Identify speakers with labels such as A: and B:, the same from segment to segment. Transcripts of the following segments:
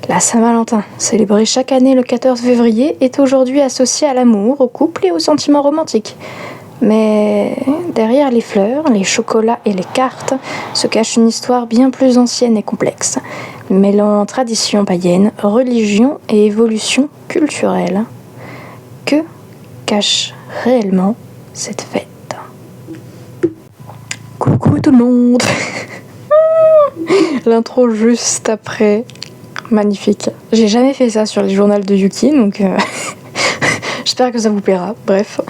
A: La Saint-Valentin, célébrée chaque année le 14 février, est aujourd'hui associée à l'amour, au couple et aux sentiments romantiques. Mais derrière les fleurs, les chocolats et les cartes se cache une histoire bien plus ancienne et complexe, mêlant tradition païenne, religion et évolution culturelle. Que cache réellement cette fête? Coucou tout le monde. L'intro juste après. Magnifique. J'ai jamais fait ça sur les journaux de Yuki, donc j'espère que ça vous plaira. Bref,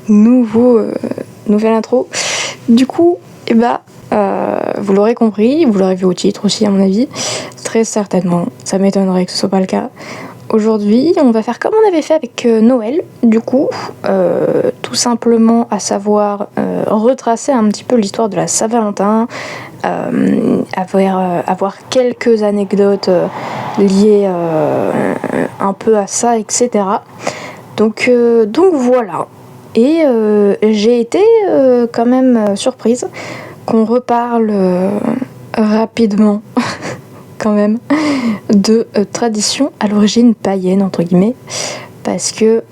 A: nouvelle intro. Du coup, vous l'aurez compris, vous l'aurez vu au titre aussi à mon avis, très certainement, ça m'étonnerait que ce soit pas le cas. Aujourd'hui, on va faire comme on avait fait avec Noël, du coup, tout simplement à savoir retracer un petit peu l'histoire de la Saint-Valentin, avoir quelques anecdotes liées un peu à ça, etc. Donc voilà. Et j'ai été quand même surprise qu'on reparle rapidement quand même de tradition à l'origine païenne entre guillemets, parce que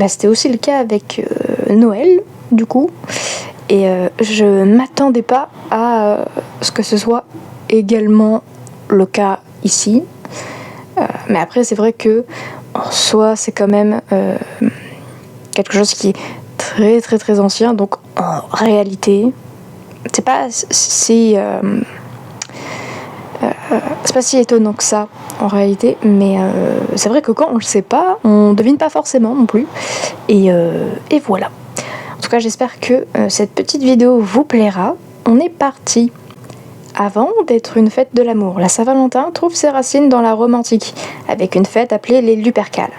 A: c'était aussi le cas avec Noël du coup, et je m'attendais pas à ce que ce soit également le cas ici, mais après c'est vrai que en soi c'est quand même quelque chose qui est très très très ancien, donc en réalité c'est pas si c'est pas si étonnant que ça en réalité, mais c'est vrai que quand on le sait pas, on devine pas forcément non plus, et voilà. En tout cas, j'espère que cette petite vidéo vous plaira. On est parti. Avant d'être une fête de l'amour, la Saint-Valentin trouve ses racines dans la Rome antique, avec une fête appelée les Lupercales.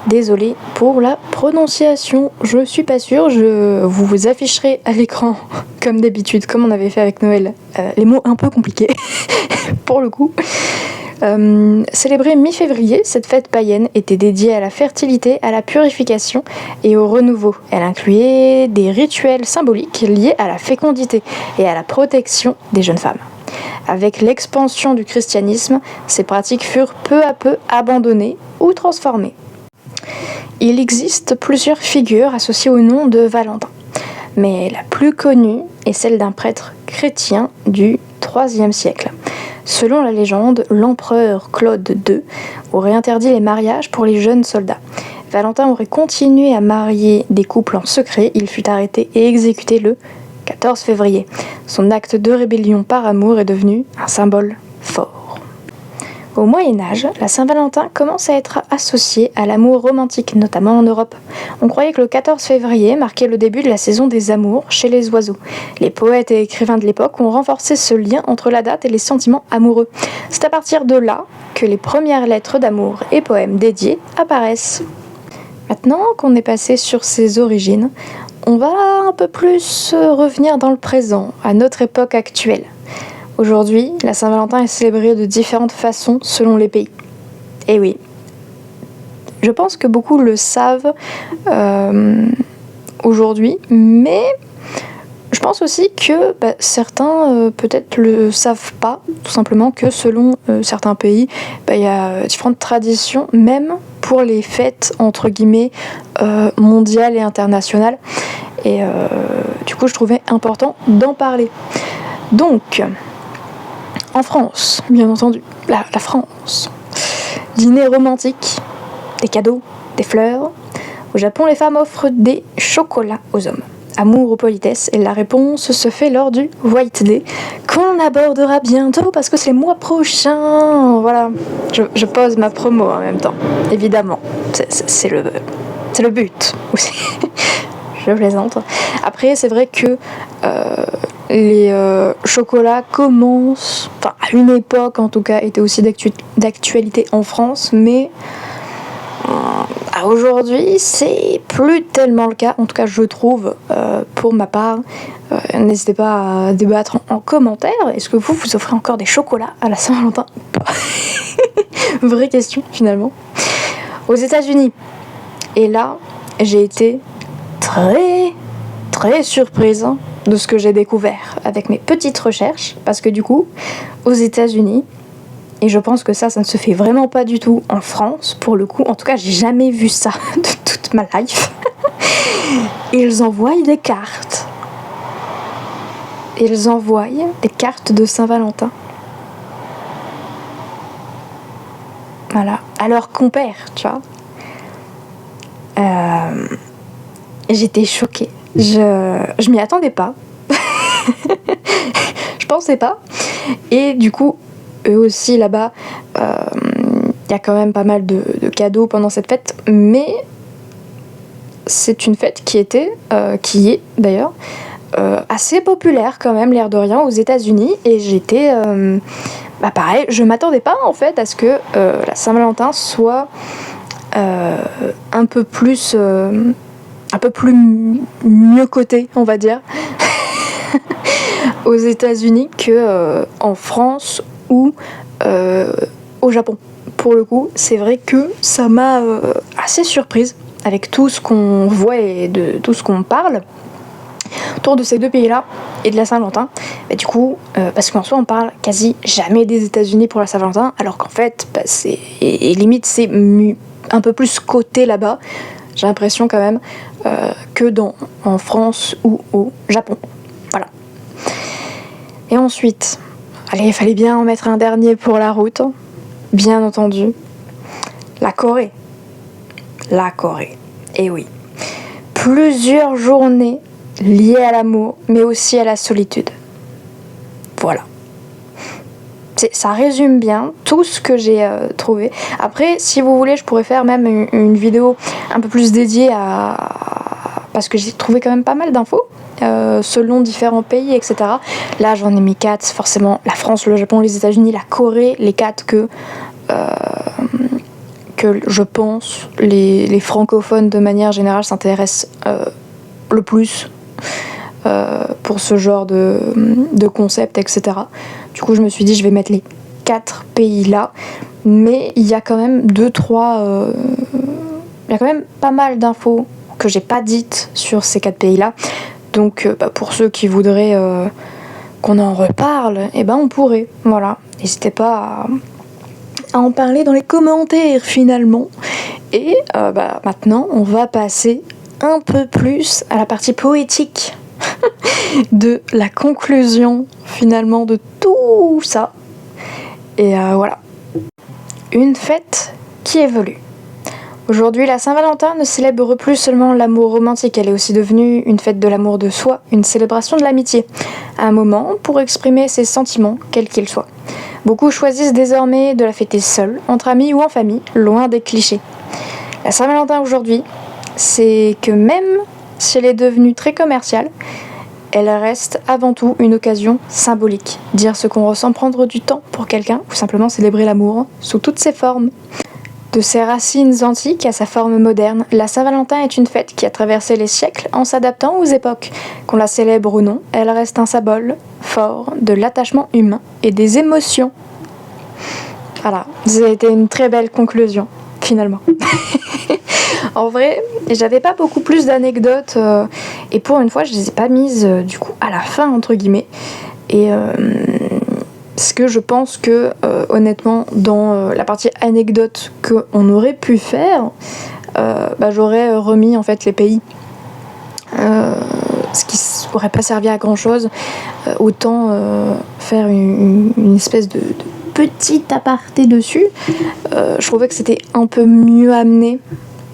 A: Désolée pour la prononciation, je suis pas sûre, je vous afficherai à l'écran, comme d'habitude, comme on avait fait avec Noël, les mots un peu compliqués, pour le coup. Célébrée mi-février, cette fête païenne était dédiée à la fertilité, à la purification et au renouveau. Elle incluait des rituels symboliques liés à la fécondité et à la protection des jeunes femmes. Avec l'expansion du christianisme, ces pratiques furent peu à peu abandonnées ou transformées. Il existe plusieurs figures associées au nom de Valentin, mais la plus connue est celle d'un prêtre chrétien du IIIe siècle. Selon la légende, l'empereur Claude II aurait interdit les mariages pour les jeunes soldats. Valentin aurait continué à marier des couples en secret, il fut arrêté et exécuté le 14 février. Son acte de rébellion par amour est devenu un symbole fort. Au Moyen-Âge, la Saint-Valentin commence à être associée à l'amour romantique, notamment en Europe. On croyait que le 14 février marquait le début de la saison des amours chez les oiseaux. Les poètes et écrivains de l'époque ont renforcé ce lien entre la date et les sentiments amoureux. C'est à partir de là que les premières lettres d'amour et poèmes dédiés apparaissent. Maintenant qu'on est passé sur ses origines, on va un peu plus revenir dans le présent, à notre époque actuelle. Aujourd'hui, la Saint-Valentin est célébrée de différentes façons selon les pays. Et oui, je pense que beaucoup le savent aujourd'hui, mais je pense aussi que certains peut-être le savent pas, tout simplement que selon certains pays, il y a différentes traditions, même pour les fêtes entre guillemets mondiales et internationales. Et du coup, je trouvais important d'en parler. Donc, en France, bien entendu, la France. Dîner romantique, des cadeaux, des fleurs. Au Japon, les femmes offrent des chocolats aux hommes. Amour ou politesse, et la réponse se fait lors du White Day, qu'on abordera bientôt parce que c'est le mois prochain. Voilà, je pose ma promo en même temps, évidemment. C'est le but aussi. Je plaisante. Après, c'est vrai que les chocolats commencent, à une époque en tout cas, étaient aussi d'actualité en France, mais aujourd'hui, c'est plus tellement le cas, en tout cas je trouve, pour ma part. N'hésitez pas à débattre en commentaire. Est-ce que vous offrez encore des chocolats à la Saint-Valentin ou pas? Vraie question finalement. Aux États-Unis, et là, j'ai été très très surprise de ce que j'ai découvert avec mes petites recherches, parce que du coup, aux États-Unis, Et je pense que ça ne se fait vraiment pas du tout en France, pour le coup. En tout cas, j'ai jamais vu ça de toute ma life. Ils envoient des cartes. Ils envoient des cartes de Saint-Valentin. Voilà. À leur compère, tu vois. J'étais choquée. Je m'y attendais pas. Je pensais pas. Et du coup, eux aussi là-bas, y a quand même pas mal de cadeaux pendant cette fête. Mais c'est une fête qui est d'ailleurs, assez populaire quand même, l'air de rien, aux États-Unis. Et j'étais... pareil, je m'attendais pas en fait à ce que la Saint-Valentin soit un peu plus mieux cotée, on va dire, aux États-Unis que en France ou au Japon. Pour le coup, c'est vrai que ça m'a assez surprise avec tout ce qu'on voit et de tout ce qu'on parle autour de ces deux pays-là et de la Saint-Valentin. Et du coup, parce qu'en soi, on parle quasi jamais des États-Unis pour la Saint-Valentin, alors qu'en fait, limite, c'est un peu plus coté là-bas. J'ai l'impression quand même que en France ou au Japon. Voilà. Et ensuite, allez, il fallait bien en mettre un dernier pour la route. Bien entendu, la Corée. La Corée. Et oui. Plusieurs journées liées à l'amour, mais aussi à la solitude. Voilà. Ça résume bien tout ce que j'ai trouvé. Après, si vous voulez, je pourrais faire même une vidéo un peu plus dédiée parce que j'ai trouvé quand même pas mal d'infos selon différents pays, etc. Là, j'en ai mis 4, forcément. La France, le Japon, les États-Unis, la Corée, les 4 que je pense les francophones de manière générale s'intéressent le plus pour ce genre de concept, etc. Du coup, je me suis dit, je vais mettre les 4 pays là, mais il y a quand même il y a quand même pas mal d'infos que j'ai pas dites sur ces 4 pays là. Donc, pour ceux qui voudraient qu'on en reparle, on pourrait. Voilà. N'hésitez pas à en parler dans les commentaires finalement. Et maintenant, on va passer un peu plus à la partie poétique de la conclusion finalement de tout ça. Et voilà. Une fête qui évolue. Aujourd'hui, la Saint-Valentin ne célèbre plus seulement l'amour romantique, elle est aussi devenue une fête de l'amour de soi, une célébration de l'amitié. Un moment pour exprimer ses sentiments, quels qu'ils soient. Beaucoup choisissent désormais de la fêter seule, entre amis ou en famille, loin des clichés. La Saint-Valentin aujourd'hui, c'est que même si elle est devenue très commerciale, elle reste avant tout une occasion symbolique. Dire ce qu'on ressent, prendre du temps pour quelqu'un, ou simplement célébrer l'amour sous toutes ses formes. De ses racines antiques à sa forme moderne, la Saint-Valentin est une fête qui a traversé les siècles en s'adaptant aux époques. Qu'on la célèbre ou non, elle reste un symbole fort de l'attachement humain et des émotions. Voilà, ça a été une très belle conclusion, finalement. En vrai, j'avais pas beaucoup plus d'anecdotes et pour une fois, je les ai pas mises du coup à la fin, entre guillemets. Et parce que je pense que honnêtement, dans la partie anecdote qu'on aurait pu faire, j'aurais remis en fait les pays. Ce qui aurait pas servi à grand chose. Autant faire une espèce de petit aparté dessus. Je trouvais que c'était un peu mieux amené.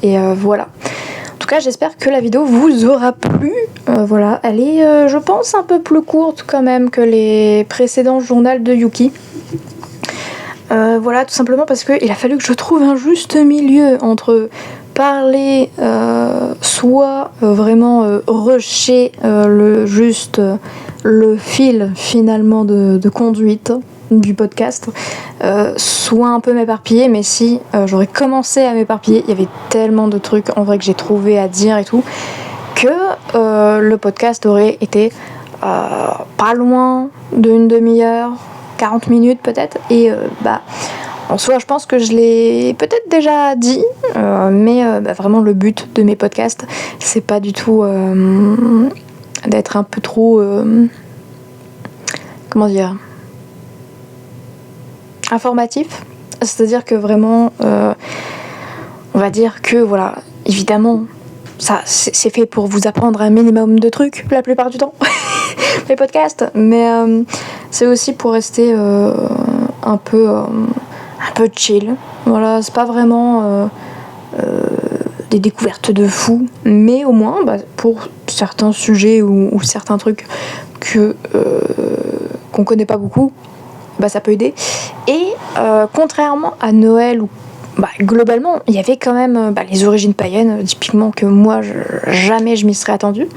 A: Et voilà. En tout cas, j'espère que la vidéo vous aura plu. Voilà, elle est, je pense, un peu plus courte quand même que les précédents journaux de Yuki. Voilà, tout simplement parce qu'il a fallu que je trouve un juste milieu entre parler, soit vraiment rusher le fil finalement de conduite du podcast, soit un peu m'éparpiller, mais si j'aurais commencé à m'éparpiller, il y avait tellement de trucs en vrai que j'ai trouvé à dire et tout, que le podcast aurait été pas loin d'une demi-heure, 40 minutes peut-être, et en soi je pense que je l'ai peut-être déjà dit, mais vraiment le but de mes podcasts, c'est pas du tout d'être un peu trop comment dire, informatif. C'est-à-dire que vraiment, on va dire que voilà, évidemment, ça c'est fait pour vous apprendre un minimum de trucs la plupart du temps, les podcasts, mais c'est aussi pour rester un peu chill. Voilà, c'est pas vraiment des découvertes de fou, mais au moins pour certains sujets ou certains trucs qu'on connaît pas beaucoup, ça peut aider. Et contrairement à Noël où globalement il y avait quand même les origines païennes, typiquement, que moi jamais je m'y serais attendue,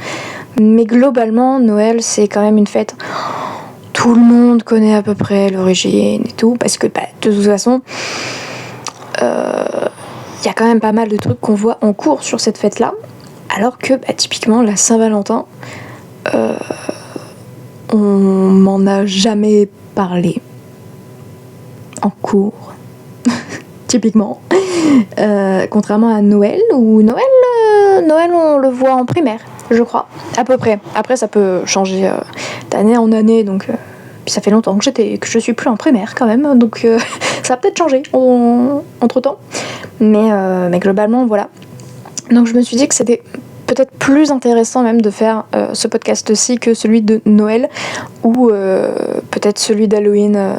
A: mais globalement Noël c'est quand même une fête, tout le monde connaît à peu près l'origine et tout, parce que de toute façon il y a quand même pas mal de trucs qu'on voit en cours sur cette fête là, alors que typiquement la Saint-Valentin, on m'en a jamais parlé en cours. Typiquement, contrairement à Noël, où Noël on le voit en primaire, je crois, à peu près. Après ça peut changer d'année en année, donc puis ça fait longtemps que je suis plus en primaire quand même, donc ça a peut-être changé entre temps, mais globalement voilà. Donc je me suis dit que c'était peut-être plus intéressant même de faire ce podcast-ci que celui de Noël, ou peut-être celui d'Halloween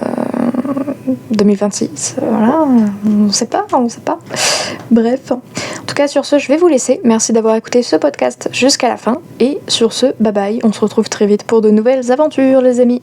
A: 2026, voilà, on sait pas. Bref, en tout cas sur ce, je vais vous laisser. Merci d'avoir écouté ce podcast jusqu'à la fin, et sur ce, bye bye, on se retrouve très vite pour de nouvelles aventures les amis.